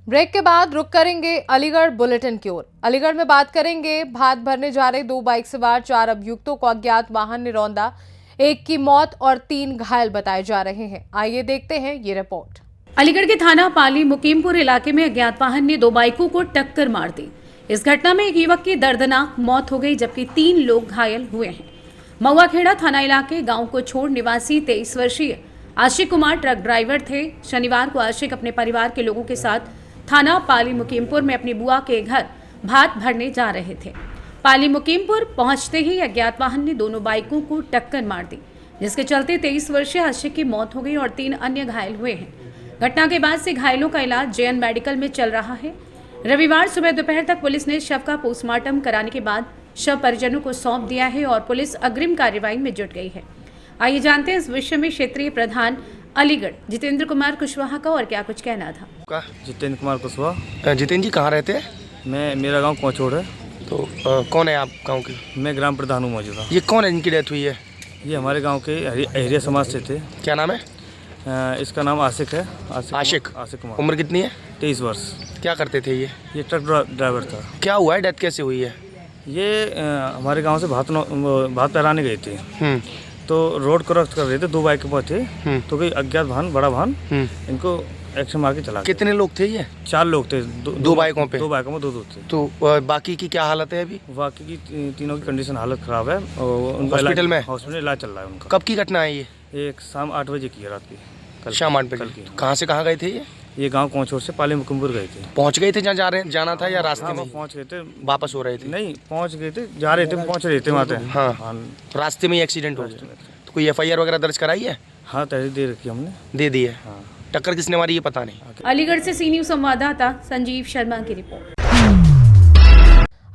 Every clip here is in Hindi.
ब्रेक के बाद रुक करेंगे अलीगढ़ बुलेटिन की ओर। अलीगढ़ में बात करेंगे भात भरने जा रहे 2 बाइक सवार 4 अभियुक्तों को अज्ञात वाहन ने रौंदा। 1 की मौत और 3 घायल बताए जा रहे हैं। आइए देखते हैं ये रिपोर्ट। अलीगढ़ के थाना पाली मुकीमपुर इलाके में अज्ञात वाहन ने 2 बाइकों को टक्कर मार दी। इस घटना में एक युवक की दर्दनाक मौत हो गई, जबकि 3 लोग घायल हुए हैं। महुआखेड़ा थाना इलाके गांव को छोड़ निवासी 23 वर्षीय आशिक कुमार ट्रक ड्राइवर थे। शनिवार को आशिक अपने परिवार के लोगों के साथ थाना पाली मुकीमपुर में अपनी बुआ के घर भात भरने जा रहे थे। पाली मुकीमपुर पहुंचते ही अज्ञात वाहन ने दोनों बाइकों को टक्कर मार दी, जिसके चलते 23 वर्षीय आशिक की मौत हो गई और 3 अन्य घायल हुए हैं। घटना के बाद से घायलों का इलाज जेएन मेडिकल में चल रहा है। रविवार सुबह दोपहर तक पुलिस ने शव का पोस्टमार्टम कराने के बाद शव परिजनों को सौंप दिया है और पुलिस अग्रिम कार्रवाई में जुट गई है। आइए जानते हैं इस विषय में क्षेत्रीय प्रधान अलीगढ़ जितेंद्र कुमार कुशवाहा का और क्या कुछ कहना था। जितेंद्र कुमार कुशवाहा। जितेंद्र जी कहाँ रहते हैं? मेरा गांव कोचोड़ है। तो कौन है आप गांव के? मैं ग्राम प्रधान हूँ मौजूदा। ये कौन है जिनकी डेथ हुई है? ये हमारे गांव के अहरिया समाज से थे। क्या नाम है? इसका नाम आशिक है। आशिक कुमार। उम्र कितनी है? 23 वर्ष। क्या करते थे ये? ये ट्रक ड्राइवर था। क्या हुआ है? डेथ कैसे हुई है? ये हमारे गाँव से भात पहराने गए थे, तो रोड क्रॉस कर रहे थे, 2 बाइक पर थे, तो कोई अज्ञात वाहन, बड़ा वाहन इनको एक्शन मार के चला। कितने लोग थे ये? 4 लोग थे। 2 बाइकों पे? 2 बाइकों में 2 थे। तो बाकी की क्या हालत है अभी? बाकी की तीनों की कंडीशन हालत खराब है और उनका हॉस्पिटल इलाज चल रहा है उनका। कब की घटना है ये? एक शाम 8 बजे की है, रात की। शाम 8 बजे। कहाँ से कहाँ गए थे ये? गांव कोचोड़ से पाली मुकीमपुर गए थे। पहुँच गए थे जहाँ जाना था या रास्ते में? पहुँच गए थे। वापस हो रहे थे? नहीं, पहुँच गए थे, जा रहे थे, पहुँच रहे थे वहाँ। हाँ, रास्ते में ही एक्सीडेंट हो गया। तो कोई FIR वगैरह दर्ज कराई है? हाँ, तहरीर दे रखी हमने। दे दी है। हाँ। टक्कर किसने मारी ये पता नहीं। अलीगढ़ से सी न्यूज़ संवाददाता संजीव शर्मा की रिपोर्ट।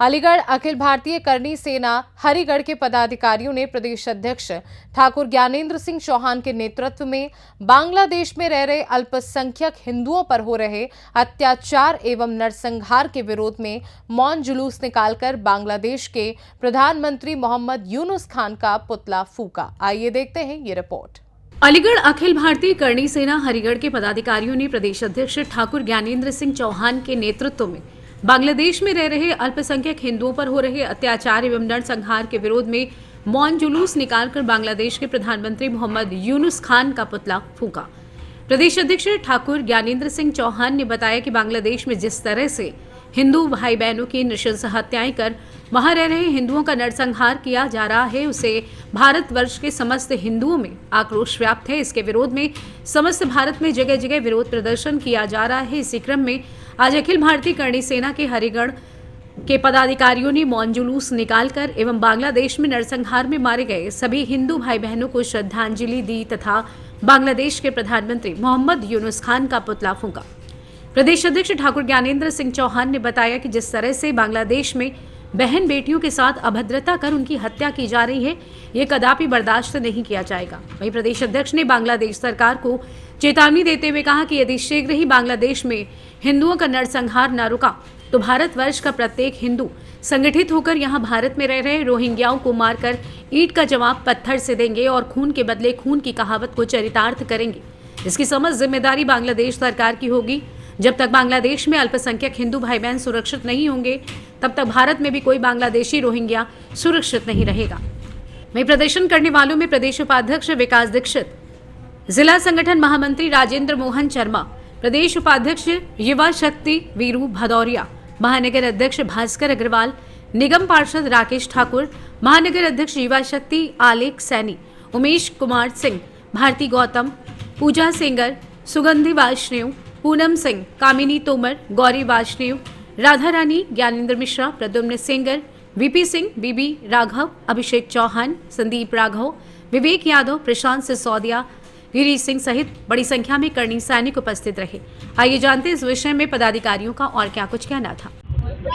अलीगढ़ अखिल भारतीय करणी सेना हरिगढ़ के पदाधिकारियों ने प्रदेश अध्यक्ष ठाकुर ज्ञानेंद्र सिंह चौहान के नेतृत्व में बांग्लादेश में रह रहे अल्पसंख्यक हिंदुओं पर हो रहे अत्याचार एवं नरसंहार के विरोध में मौन जुलूस निकालकर बांग्लादेश के प्रधानमंत्री मोहम्मद यूनुस खान का पुतला फूका। आइए देखते हैं ये रिपोर्ट। अलीगढ़ अखिल भारतीय करणी सेना हरिगढ़ के पदाधिकारियों ने प्रदेश अध्यक्ष ठाकुर ज्ञानेंद्र सिंह चौहान के नेतृत्व में बांग्लादेश में रह रहे अल्पसंख्यक हिंदुओं पर हो रहे अत्याचार एवं नरसंहार के विरोध में मौन जुलूस निकालकर बांग्लादेश के प्रधानमंत्री मोहम्मद यूनुस खान का पुतला फूका। प्रदेश अध्यक्ष ठाकुर ज्ञानेंद्र सिंह चौहान ने बताया कि बांग्लादेश में जिस तरह से हिंदू भाई बहनों की नृशंस हत्याएं कर वहां रह रहे हिंदुओं का नरसंहार किया जा रहा है, उसे भारतवर्ष के समस्त हिंदुओं में आक्रोश व्याप्त है। इसके विरोध में समस्त भारत में जगह जगह विरोध प्रदर्शन किया जा रहा है। इसी क्रम में आज अखिल भारतीय करणी सेना के हरिगढ़ के पदाधिकारियों ने मौन जुलूस निकालकर एवं बांग्लादेश में नरसंहार में मारे गए सभी हिंदू भाई बहनों को श्रद्धांजलि दी तथा बांग्लादेश के प्रधानमंत्री मोहम्मद यूनुस खान का पुतला फूंका। प्रदेश अध्यक्ष ठाकुर ज्ञानेंद्र सिंह चौहान ने बताया कि जिस तरह से बांग्लादेश में बहन बेटियों के साथ अभद्रता कर उनकी हत्या की जा रही है, ये कदापि बर्दाश्त नहीं किया जाएगा। वहीं प्रदेश अध्यक्ष ने बांग्लादेश सरकार को चेतावनी देते हुए कहा कि यदि शीघ्र ही बांग्लादेश में हिंदुओं का नरसंहार न रुका तो भारतवर्ष का प्रत्येक हिंदू संगठित होकर यहाँ भारत में रह रहे रोहिंग्याओं को मारकर ईंट का जवाब पत्थर से देंगे और खून के बदले खून की कहावत को चरितार्थ करेंगे। इसकी समझ जिम्मेदारी बांग्लादेश सरकार की होगी। जब तक बांग्लादेश में अल्पसंख्यक हिंदू भाई बहन सुरक्षित नहीं होंगे, तब तक भारत में भी कोई बांग्लादेशी रोहिंग्या सुरक्षित नहीं रहेगा। वहीं प्रदर्शन करने वालों में प्रदेश उपाध्यक्ष विकास दीक्षित, जिला संगठन महामंत्री राजेंद्र मोहन शर्मा, प्रदेश उपाध्यक्ष युवा शक्ति वीरू भदौरिया, महानगर अध्यक्ष भास्कर अग्रवाल, निगम पार्षद राकेश ठाकुर, महानगर अध्यक्ष युवा शक्ति आलेख सैनी, उमेश कुमार सिंह, भारती गौतम, पूजा सेंगर, सुगंधी वाजपेयी, पूनम सिंह, कामिनी तोमर, गौरी वाजपेयी, राधा रानी, ज्ञानेंद्र मिश्रा, प्रद्युम्न सेंगर, VP सिंह, BB राघव, अभिषेक चौहान, संदीप राघव, विवेक यादव, प्रशांत सिसोदिया, गिरीश सिंह सहित बड़ी संख्या में करणी सैनिक उपस्थित रहे। आइए जानते हैं इस विषय में पदाधिकारियों का और क्या कुछ कहना था।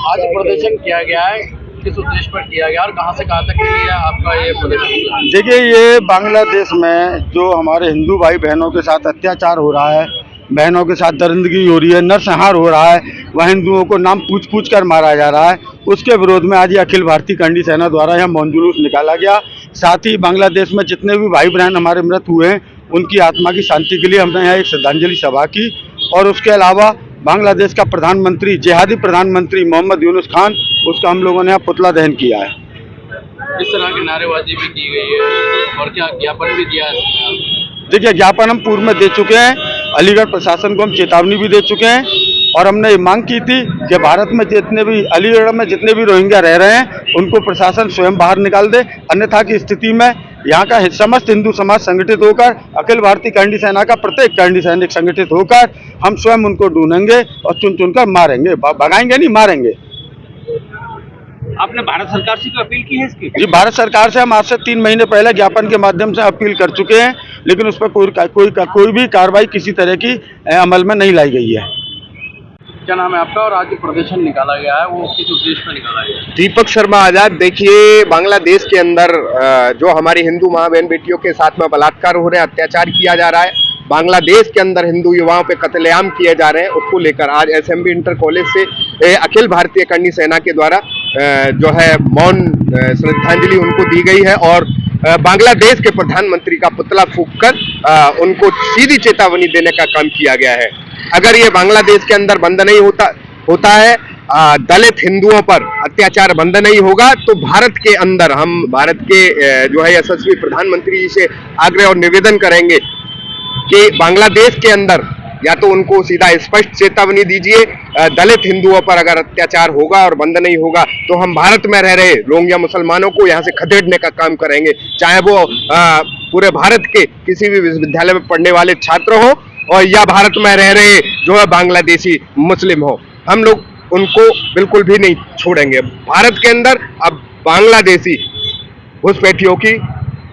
आज प्रदर्शन किया गया है, किस उद्देश्य पर किया गया और कहां से कहां तक के लिए आपका ये प्रदर्शन? देखिए, ये बांग्लादेश में जो हमारे हिंदू भाई बहनों के साथ अत्याचार हो रहा है, बहनों के साथ दरिंदगी हो रही है, नरसंहार हो रहा है, वह हिंदुओं को नाम पूछ पूछ कर मारा जा रहा है, उसके विरोध में आज ये अखिल भारतीय करनी सेना द्वारा यह मौन जुलूस निकाला गया। साथ ही बांग्लादेश में जितने भी भाई बहन हमारे मृत हुए हैं उनकी आत्मा की शांति के लिए हमने यहाँ एक श्रद्धांजलि सभा की। और उसके अलावा बांग्लादेश का प्रधानमंत्री, जिहादी प्रधानमंत्री मोहम्मद यूनुस खान, उसका हम लोगों ने यहाँ पुतला दहन किया है। इस तरह की नारेबाजी भी की गई है और क्या ज्ञापन भी दिया है? देखिए, ज्ञापन हम पूर्व में दे चुके हैं, अलीगढ़ प्रशासन को हम चेतावनी भी दे चुके हैं और हमने ये मांग की थी कि भारत में जितने भी, अलीगढ़ में जितने भी रोहिंग्या रह रहे हैं उनको प्रशासन स्वयं बाहर निकाल दे, अन्यथा की स्थिति में यहाँ का समस्त हिंदू समाज संगठित होकर, अखिल भारतीय करनी सेना का प्रत्येक करनी सैनिक संगठित होकर हम स्वयं उनको ढूंढेंगे और चुन चुनकर मारेंगे, भगाएंगे नहीं, मारेंगे। आपने भारत सरकार से कोई अपील की है इसकी? जी, भारत सरकार से हम आज से 3 महीने पहले ज्ञापन के माध्यम से अपील कर चुके हैं, लेकिन उस पर कोई भी कार्रवाई किसी तरह की अमल में नहीं लाई गई है। क्या नाम है आपका और आज जो प्रदर्शन निकाला गया है वो किस उद्देश्य में निकाला गया है? दीपक शर्मा आजाद। देखिए, बांग्लादेश के अंदर जो हमारी हिंदू माँ बहन बेटियों के साथ में बलात्कार हो रहे हैं, अत्याचार किया जा रहा है, बांग्लादेश के अंदर हिंदू युवाओं पे कत्लेआम किए जा रहे हैं, उसको लेकर आज एसएमबी इंटर कॉलेज से अखिल भारतीय करनी सेना के द्वारा जो है मौन श्रद्धांजलि उनको दी गई है और बांग्लादेश के प्रधानमंत्री का पुतला फूंककर उनको सीधी चेतावनी देने का काम किया गया है। अगर ये बांग्लादेश के अंदर बंद नहीं होता है, दलित हिंदुओं पर अत्याचार बंद नहीं होगा, तो भारत के अंदर हम भारत के जो है यशस्वी प्रधानमंत्री जी से आग्रह और निवेदन करेंगे कि बांग्लादेश के अंदर या तो उनको सीधा स्पष्ट चेतावनी दीजिए, दलित हिंदुओं पर अगर अत्याचार होगा और बंद नहीं होगा तो हम भारत में रह रहे रोहिंग्या मुसलमानों को यहाँ से खदेड़ने का काम करेंगे, चाहे वो पूरे भारत के किसी भी विश्वविद्यालय में पढ़ने वाले छात्र हो और या भारत में रह रहे जो है बांग्लादेशी मुस्लिम हो, हम लोग उनको बिल्कुल भी नहीं छोड़ेंगे। भारत के अंदर अब बांग्लादेशी घुसपैठियों की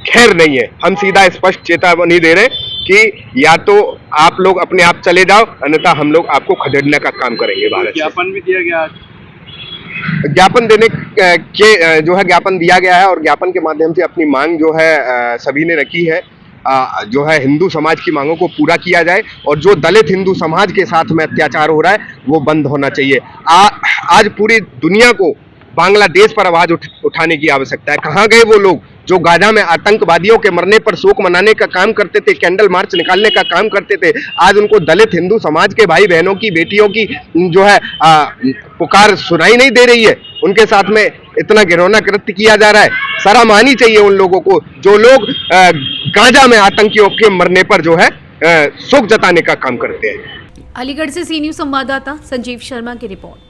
खैर नहीं है। हम सीधा स्पष्ट चेतावनी दे रहे हैं कि या तो आप लोग अपने आप चले जाओ, अन्यथा हम लोग आपको खदेड़ने का काम करेंगे। भारत ज्ञापन भी दिया गया, ज्ञापन देने के जो है ज्ञापन दिया गया है और ज्ञापन के माध्यम से अपनी मांग जो है सभी ने रखी है, जो है हिंदू समाज की मांगों को पूरा किया जाए और जो दलित हिंदू समाज के साथ में अत्याचार हो रहा है वो बंद होना चाहिए। आज पूरी दुनिया को बांग्लादेश पर आवाज उठाने की आवश्यकता है। कहाँ गए वो लोग जो गाजा में आतंकवादियों के मरने पर शोक मनाने का काम करते थे, कैंडल मार्च निकालने का काम करते थे? आज उनको दलित हिंदू समाज के भाई बहनों की, बेटियों की जो है पुकार सुनाई नहीं दे रही है। उनके साथ में इतना घिनौना कृत्य किया जा रहा है। शर्म आनी चाहिए उन लोगों को जो लोग गाजा में आतंकियों के मरने पर जो है शोक जताने का काम करते हैं। अलीगढ़ से सी न्यूज संवाददाता संजीव शर्मा की report.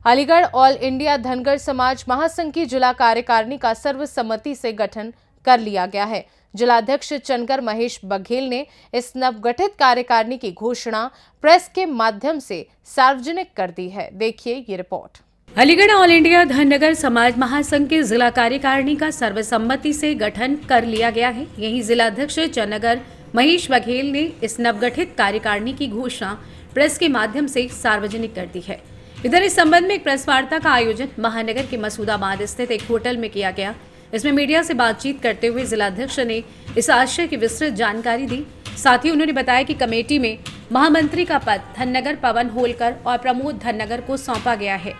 Aligarh all India Dhangar समाज महासंघ की जिला कार्यकारिणी का सर्वसम्मति से गठन कर लिया गया है। जिलाध्यक्ष चनगर महेश बघेल ने इस नवगठित कार्यकारिणी की घोषणा प्रेस के माध्यम से सार्वजनिक कर दी है। देखिए ये report. Aligarh all India Dhangar समाज महासंघ की जिला कार्यकारिणी का सर्वसम्मति से गठन कर लिया गया है। यही जिलाध्यक्ष चनगर महेश बघेल ने इस नवगठित कार्यकारिणी की घोषणा प्रेस के माध्यम से सार्वजनिक कर दी है। इधर इस संबंध में एक प्रेस वार्ता का आयोजन महानगर के मसूदाबाद स्थित एक होटल में किया गया। इसमें मीडिया से बातचीत करते हुए जिलाध्यक्ष ने इस आशय की विस्तृत जानकारी दी। साथ ही उन्होंने बताया कि कमेटी में महामंत्री का पद धनगर पवन होलकर और प्रमोद धनगर को सौंपा गया है।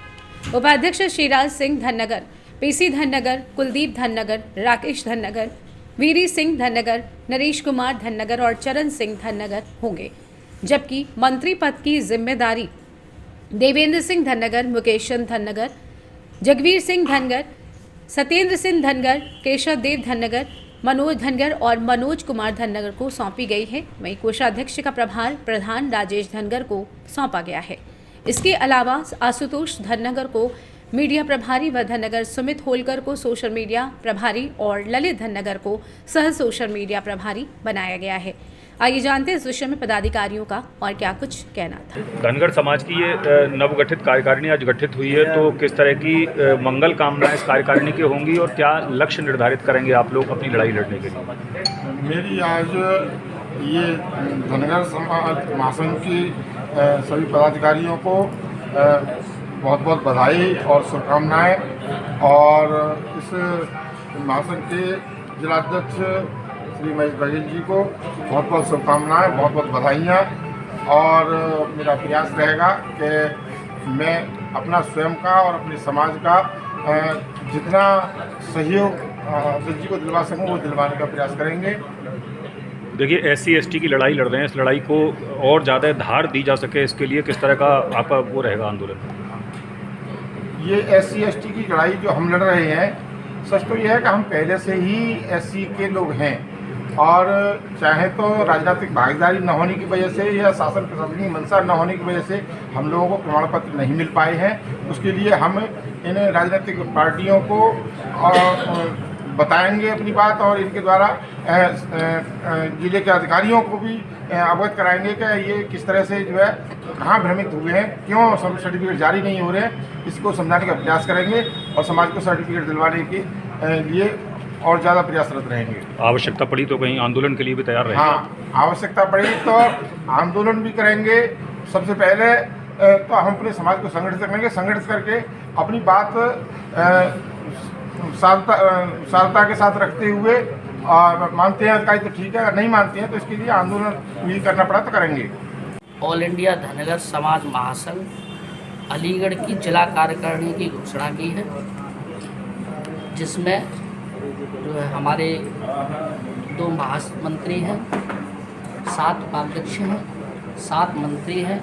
उपाध्यक्ष श्रीराज सिंह धनगर, पीसी धनगर, कुलदीप धनगर, राकेश धनगर, वीरी सिंह धनगर, नरेश कुमार धनगर और चरण सिंह धनगर होंगे, जबकि मंत्री पद की जिम्मेदारी देवेंद्र सिंह धनगर, मुकेश चंद धनगर, जगवीर सिंह धनगर, सत्येंद्र सिंह धनगर, केशव देव धनगर, मनोज धनगर और मनोज कुमार धनगर को सौंपी गई है। वहीं कोषाध्यक्ष का प्रभार प्रधान राजेश धनगर को सौंपा गया है। इसके अलावा आशुतोष धनगर को मीडिया प्रभारी व धनगर सुमित होलकर को सोशल मीडिया प्रभारी और ललित धनगर को सह सोशल मीडिया प्रभारी बनाया गया है। आइए जानते हैं इस विषय में पदाधिकारियों का और क्या कुछ कहना था। धनगर समाज की ये नवगठित कार्यकारिणी आज गठित हुई है, तो किस तरह की मंगल कामनाएं इस कार्यकारिणी की होंगी और क्या लक्ष्य निर्धारित करेंगे आप लोग अपनी लड़ाई लड़ने के लिए? मेरी आज ये धनगर समाज महासंघ की सभी पदाधिकारियों को बहुत बहुत बधाई और शुभकामनाएं और इस महासंघ के जिलाध्यक्ष श्री महेश बघेल जी को बहुत बहुत शुभकामनाएं, बहुत बहुत बधाइयाँ। और मेरा प्रयास रहेगा कि मैं अपना स्वयं का और अपने समाज का जितना सहयोग अध्यक्ष जी को दिलवा सकूं वो दिलवाने का प्रयास करेंगे। देखिए SC/ST की लड़ाई लड़ रहे हैं, इस लड़ाई को और ज़्यादा धार दी जा सके, इसके लिए किस तरह का आपका वो रहेगा आंदोलन? ये SC/ST की लड़ाई जो हम लड़ रहे हैं, सच तो ये है कि हम पहले से ही SC के लोग हैं और चाहे तो राजनीतिक भागीदारी न होने की वजह से या शासन प्रशासनिक मंशा न होने की वजह से हम लोगों को प्रमाण पत्र नहीं मिल पाए हैं। उसके लिए हम इन राजनीतिक पार्टियों को बताएंगे अपनी बात और इनके द्वारा जिले के अधिकारियों को भी अवगत कराएंगे कि ये किस तरह से जो है कहाँ भ्रमित हुए हैं, क्यों सर्टिफिकेट जारी नहीं हो रहे हैं, इसको समझाने का प्रयास करेंगे और समाज को सर्टिफिकेट दिलवाने के लिए और ज़्यादा प्रयासरत रहेंगे। आवश्यकता पड़ी तो कहीं आंदोलन के लिए भी तैयार रहेंगे? हाँ, आवश्यकता पड़ी तो आंदोलन भी करेंगे। सबसे पहले तो हम अपने समाज को संगठित करेंगे, संगठित करके अपनी बात साधता के साथ रखते हुए मानते हैं अधिकारी तो ठीक है, अगर नहीं मानते हैं तो इसके लिए आंदोलन भी करना पड़ा तो करेंगे। ऑल इंडिया धनगर समाज महासंघ अलीगढ़ की जिला कार्यकारिणी की घोषणा की है, जिसमें जो है हमारे 2 महामंत्री हैं, 7 उपाध्यक्ष हैं, 7 मंत्री हैं,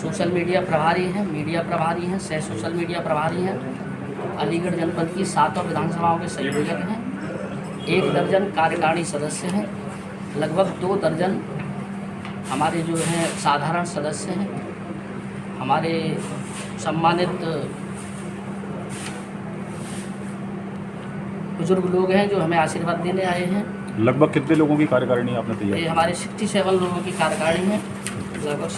सोशल मीडिया प्रभारी हैं, मीडिया प्रभारी हैं, सह सोशल मीडिया प्रभारी हैं, अलीगढ़ जनपद की 7 विधानसभाओं के संयोजक हैं, 1 दर्जन कार्यकारिणी सदस्य हैं, लगभग 2 दर्जन हमारे जो हैं साधारण सदस्य हैं, हमारे सम्मानित बुजुर्ग लोग हैं जो हमें आशीर्वाद देने आए हैं। लगभग कितने लोगों की कार्यकारिणी आपने तैयार? ये हमारे 67 लोगों की कार्यकारिणी है, लगभग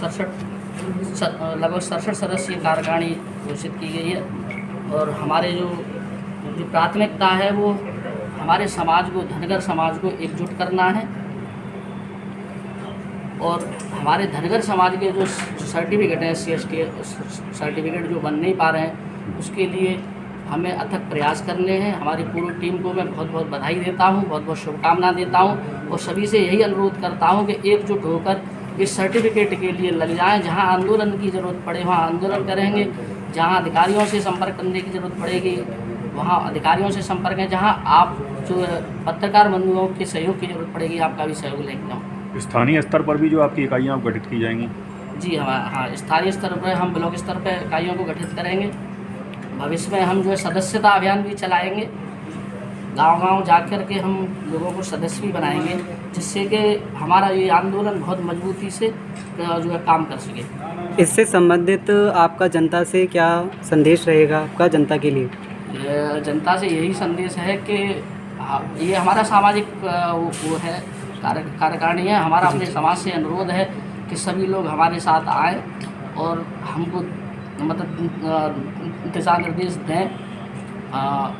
67 सदस्यीय कार्यकारिणी घोषित की गई है। और हमारे जो प्राथमिकता है वो हमारे समाज को, धनगर समाज को एकजुट करना है और हमारे धनगर समाज के जो सर्टिफिकेट हैं SC/ST सर्टिफिकेट जो बन नहीं पा रहे हैं, उसके लिए हमें अथक प्रयास करने हैं। हमारी पूरी टीम को मैं बहुत बहुत बधाई देता हूं, बहुत बहुत शुभकामना देता हूं और सभी से यही अनुरोध करता हूं कि एकजुट होकर इस सर्टिफिकेट के लिए लग जाएं। जहां आंदोलन की ज़रूरत पड़े वहां आंदोलन करेंगे, जहां अधिकारियों से संपर्क करने की ज़रूरत पड़ेगी वहां अधिकारियों से संपर्क है, जहां आप जो पत्रकार बंधुओं के सहयोग की ज़रूरत पड़ेगी आपका भी सहयोग लेंगे हम। स्थानीय स्तर पर भी जो आपकी इकाइयाँ गठित की जाएंगी? जी हाँ, स्थानीय स्तर पर हम ब्लॉक स्तर पर इकाइयों को गठित करेंगे। भविष्य में हम जो है सदस्यता अभियान भी चलाएंगे, गांव-गांव जाकर के हम लोगों को सदस्य भी बनाएंगे, जिससे कि हमारा ये आंदोलन बहुत मजबूती से जो है काम कर सके। इससे संबंधित आपका जनता से क्या संदेश रहेगा आपका जनता के लिए? जनता से यही संदेश है कि ये हमारा सामाजिक वो है कार्यकारिणी है। हमारा अपने समाज से अनुरोध है कि सभी लोग हमारे साथ आएँ और हमको मतलब दिशा निर्देश दें,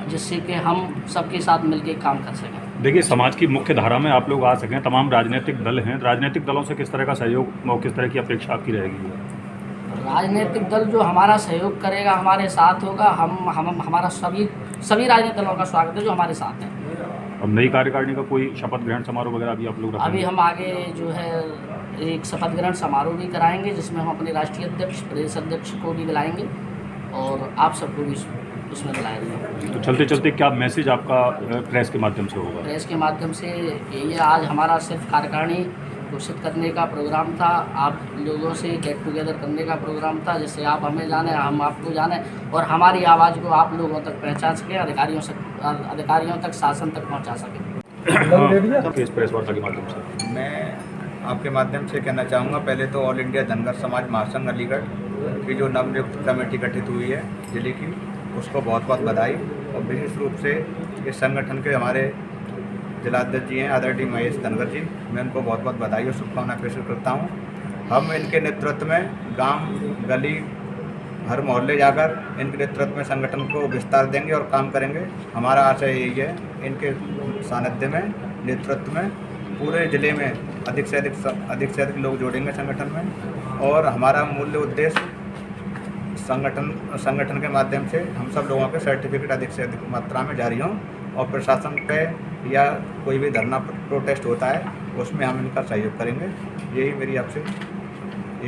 जिससे कि हम सबके साथ मिलकर काम कर सकें। देखिए, समाज की मुख्य धारा में आप लोग आ सकें, तमाम राजनीतिक दल हैं, राजनीतिक दलों से किस तरह का सहयोग और किस तरह की अपेक्षा आपकी रहेगी? राजनीतिक दल जो हमारा सहयोग करेगा, हमारे साथ होगा, हम हमारा सभी राजनीतिक दलों का स्वागत है जो हमारे साथ हैं। अब नई कार्यकारिणी का कोई शपथ ग्रहण समारोह वगैरह भी आप लोग रखेंगे? अभी हम आगे जो है एक शपथ ग्रहण समारोह भी कराएंगे, जिसमें हम अपने राष्ट्रीय अध्यक्ष, प्रदेश अध्यक्ष को भी बुलाएंगे और आप सबको भी उसमें बुलाएंगे। तो चलते चलते क्या मैसेज आपका प्रेस के माध्यम से होगा? प्रेस के माध्यम से यही है, आज हमारा सिर्फ कार्यकारिणी घोषित करने का प्रोग्राम था, आप लोगों से गेट टुगेदर करने का प्रोग्राम था, जिससे आप हमें जाने, हम आपको जाने और हमारी आवाज़ को आप लोगों तक पहुंचा सकें, अधिकारियों तक, शासन तक पहुंचा सकें। इस प्रेस वार्ता के माध्यम से मैं आपके माध्यम से कहना चाहूँगा, पहले तो ऑल इंडिया धनगर समाज महासंघ अलीगढ़ की जो नवनियुक्त कमेटी गठित हुई है जिले की, उसको बहुत बहुत बधाई। और विशेष रूप से इस संगठन के हमारे जिलाध्यक्ष जी हैं आदरणीय महेश धनगर जी, मैं उनको बहुत बहुत बधाई और शुभकामना पेश करता हूँ। हम इनके नेतृत्व में गांव, गली, हर मोहल्ले जाकर इनके नेतृत्व में संगठन को विस्तार देंगे और काम करेंगे। हमारा आशय यही है, इनके सानिध्य में, नेतृत्व में पूरे ज़िले में अधिक से अधिक लोग जोड़ेंगे संगठन में। और हमारा मूल्य उद्देश्य संगठन के माध्यम से हम सब लोगों के सर्टिफिकेट अधिक से अधिक मात्रा में जारी हों और प्रशासन पे या कोई भी धरना प्रोटेस्ट होता है उसमें हम इनका सहयोग करेंगे। यही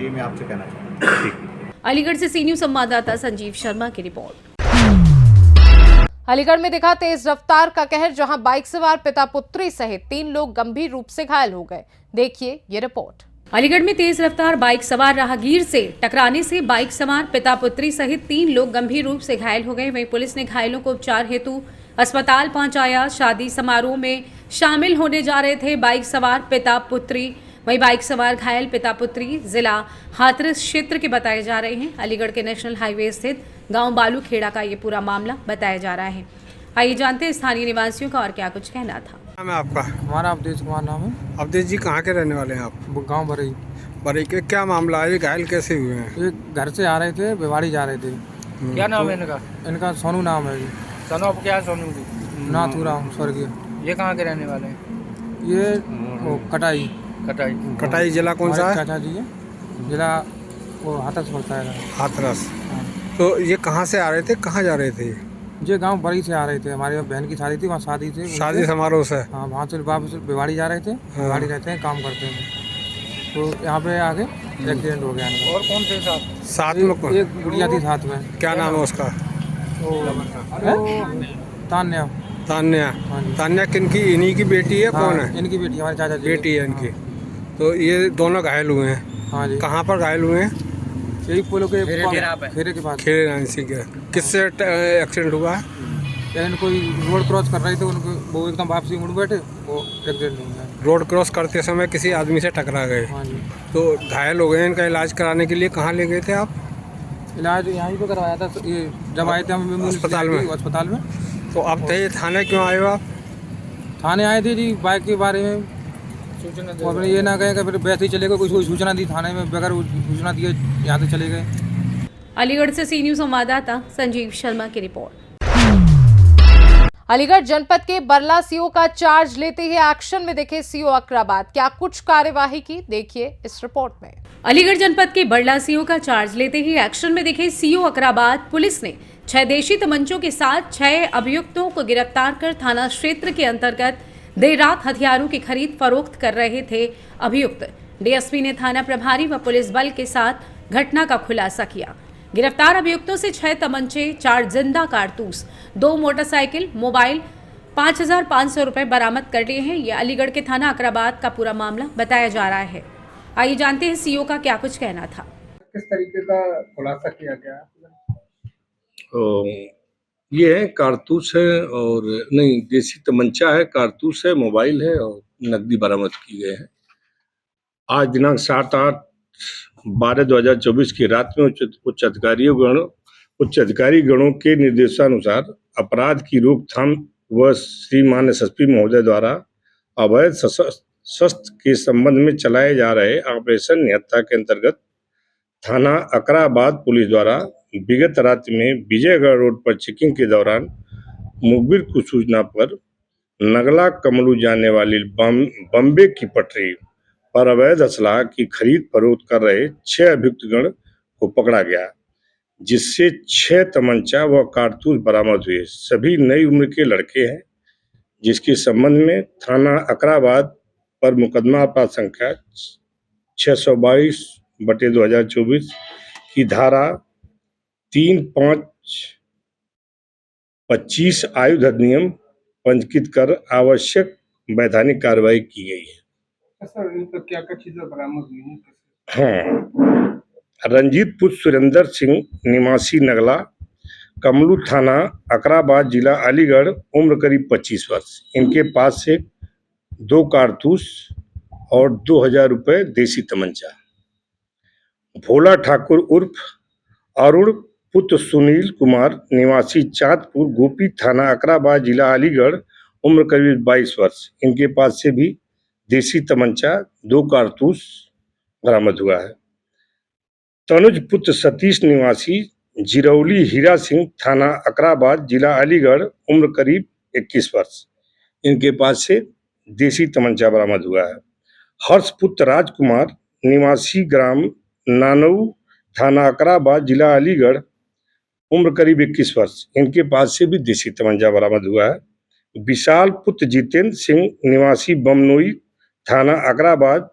मैं आपसे कहना चाहता हूँ। अलीगढ़ से सी न्यूज़ संवाददाता संजीव शर्मा की रिपोर्ट। अलीगढ़ में दिखा तेज रफ्तार का कहर, जहां बाइक सवार पिता पुत्री सहित 3 लोग गंभीर रूप से घायल हो गए। देखिए ये रिपोर्ट। अलीगढ़ में तेज रफ्तार बाइक सवार राहगीर से टकराने से बाइक सवार पिता पुत्री सहित 3 लोग गंभीर रूप से घायल हो गए। वहीं पुलिस ने घायलों को उपचार हेतु अस्पताल पहुंचाया। शादी समारोह में शामिल होने जा रहे थे बाइक सवार पिता पुत्री। वहीं बाइक सवार घायल पिता पुत्री जिला हाथरस क्षेत्र के बताए जा रहे हैं। अलीगढ़ के नेशनल हाईवे स्थित गांव बालूखेड़ा का ये पूरा मामला बताया जा रहा है। आइए जानते हैं स्थानीय निवासियों का और क्या कुछ कहना था। नाम है आपका? हमारा अवधेश कुमार नाम है। अवधेश जी कहाँ के रहने वाले हैं आप? गांव बरई। बरई के क्या मामला है? ये घायल कैसे हुए हैं? ये घर से आ रहे थे, भिवाड़ी जा रहे थे। क्या नाम है इनका? इनका सोनू नाम है जी। सोनू, अब क्या है सोनू की? नाथूराम स्वर्गीय। ये कहाँ के रहने वाले हैं? ये वो कटाई। कटाई जिला कौन सा है? चाचा जी है, जिला वो हाथरस पड़ता है। हाथरस। तो ये कहाँ से आ रहे थे, कहाँ जा रहे थे? ये गांव बरई से आ रहे थे। हमारी बहन की शादी थी, वहाँ शादी थी। शादी समारोह से? हाँ, वहाँ से वापस भिवाड़ी जा रहे थे। भिवाड़ी रहते हैं, काम करते हैं। तो यहाँ पे आके एक्सीडेंट हो गया। और कौन थे साथ? साथ में एक गुड़िया थी साथ में। क्या नाम है उसका? तान्या। तान्या। तान्या किनकी? इन्हीं की बेटी है? कौन है? इनकी बेटी, हमारे चाचा जी बेटी है इनकी। तो ये दोनों घायल हुए हैं? हाँ जी। कहाँ पर घायल हुए हैं? यही पोलो के खेरे के पास। खेरे नानसी के। किससे एक्सीडेंट हुआ है? कोई रोड क्रॉस कर रहे थे, उनको वो एकदम वापसी मुड़ बैठे, वो एक्सीडेंट हो गया। रोड क्रॉस करते समय किसी आदमी से टकरा गए? हाँ जी। तो घायल हो गए, इनका इलाज कराने के लिए कहाँ ले गए थे आप? इलाज यहीं पे करवाया था। ये जब आए थे हम अस्पताल में। तो अब ये थाने क्यों आए हो आप? थाने आए थे जी बाइक के बारे में सूचना, और ये ना कहें कि फिर वैसे ही चले गए। कोई सूचना दी थाने में, बगैर सूचना दिए यहाँ से चले गए। अलीगढ़ से सी न्यूज़ संवाददाता संजीव शर्मा की रिपोर्ट। अलीगढ़ जनपद के बरला सीओ का चार्ज लेते ही एक्शन में दिखे सीओ अकराबाद। क्या कुछ कार्यवाही की, देखिए इस रिपोर्ट में। अलीगढ़ जनपद के बरला सीओ का चार्ज लेते ही एक्शन में दिखे सीओ अकराबाद। पुलिस ने 6 देशी तमंचों के साथ 6 अभियुक्तों को गिरफ्तार कर थाना क्षेत्र के अंतर्गत देर रात हथियारों की खरीद फरोख्त कर रहे थे अभियुक्त। डीएसपी ने थाना प्रभारी व पुलिस बल के साथ घटना का खुलासा किया। गिरफ्तार अभियुक्तों से 6 तमंचे, 4 जिंदा कारतूस, 2 मोटरसाइकिल, मोबाइल, 5,500 रुपए बरामद कर लिए हैं। यह अलीगढ़ के थाना अकराबाद का पूरा मामला बताया जा रहा है। आइए जानते हैं सीओ का क्या कुछ कहना था। किस तरीके का खुलासा किया गया? ये है कारतूस है, और नहीं देसी तमंचा है, कारतूस है, मोबाइल है और नकदी बरामद की गए हैं। आज दिनांक 7/8/2024 की रात में उच्च अधिकारी गणों के निर्देशानुसार अपराध की रोकथाम व श्रीमान एसएसपी महोदय द्वारा अवैध शस्त्र के संबंध में चलाए जा रहे ऑपरेशन निहत्था के अंतर्गत थाना अकराबाद पुलिस द्वारा विगत रात्रि में विजयगढ़ रोड पर चेकिंग के दौरान मुखबिर की सूचना पर नगला कमलू जाने वाली बम्बे की पटरी पर अवैध असलाह की खरीद फरोख्त कर रहे 6 अभियुक्तगण को पकड़ा गया, जिससे 6 तमंचा व कारतूस बरामद हुए। सभी नई उम्र के लड़के हैं, जिसके संबंध में थाना अकराबाद पर मुकदमा अपराध संख्या 622/2024 की धारा 3-5-25 आयुध अधिनियम पंजीकृत कर आवश्यक वैधानिक कार्रवाई की गई है। सर, इन पर क्या चीजें बरामद हुई हैं? हाँ, रंजीत पुत्र सुरेंद्र सिंह निवासी नगला कमलू थाना अकराबाद जिला अलीगढ़, उम्र करीब 25 वर्ष। इनके पास से 2 कारतूस और 2,000 रुपए देसी तमंचा। भोला ठाकुर उर्फ अरुण पुत्र सुनील कुमार निवासी चांदपुर गोपी थाना अकराबाद जिला अलीगढ़, उम्र करीब 22 वर्ष। इनके पास से भी देसी तमंचा, 2 कारतूस बरामद हुआ है। तनुज पुत्र सतीश निवासी जिरौली हीरा सिंह थाना अकराबाद जिला अलीगढ़, उम्र करीब 21 वर्ष। इनके पास से देसी तमंचा बरामद हुआ है। हर्ष पुत्र राजकुमार निवासी ग्राम नानऊ थाना अकराबाद जिला अलीगढ़, उम्र करीब 21 वर्ष। इनके पास से भी देसी तमंचा बरामद हुआ है। विशाल पुत्र जितेंद्र सिंह निवासी बमनोई, थाना अकराबाद,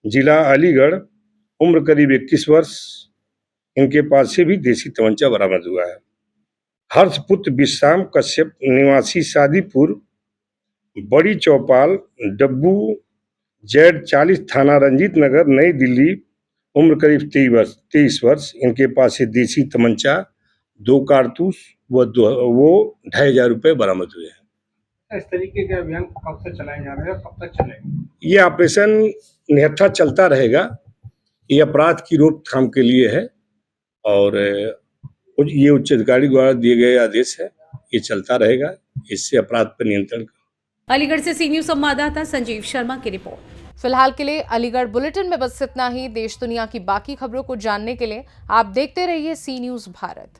जिला अलीगढ़, उम्र करीब 21 वर्ष। इनके पास से भी देसी तमंचा बरामद हुआ है। हर्ष पुत्र विश्राम कश्यप निवासी शादीपुर, बड़ी चौपाल, डब्बू जेड 40, थाना रंजीत नगर, नई दिल्ली, उम्र करीब 23 वर्ष। इनके पास से देसी तमंचा, 2 कारतूस वो 2,500 रुपये बरामद हुए हैं। इस तरीके के अभियान कब से चलाए जा रहे हैं, कब तक चलेंगे? ये ऑपरेशन निरंतर चलता रहेगा। ये अपराध की रोकथाम के लिए है और ये उच्च अधिकारी द्वारा दिए गए आदेश है। ये चलता रहेगा, इससे अपराध पर नियंत्रण। अलीगढ़ से सी न्यूज संवाददाता संजीव शर्मा की रिपोर्ट। फिलहाल के लिए अलीगढ़ बुलेटिन में बस इतना ही। देश दुनिया की बाकी खबरों को जानने के लिए आप देखते रहिए सी न्यूज भारत।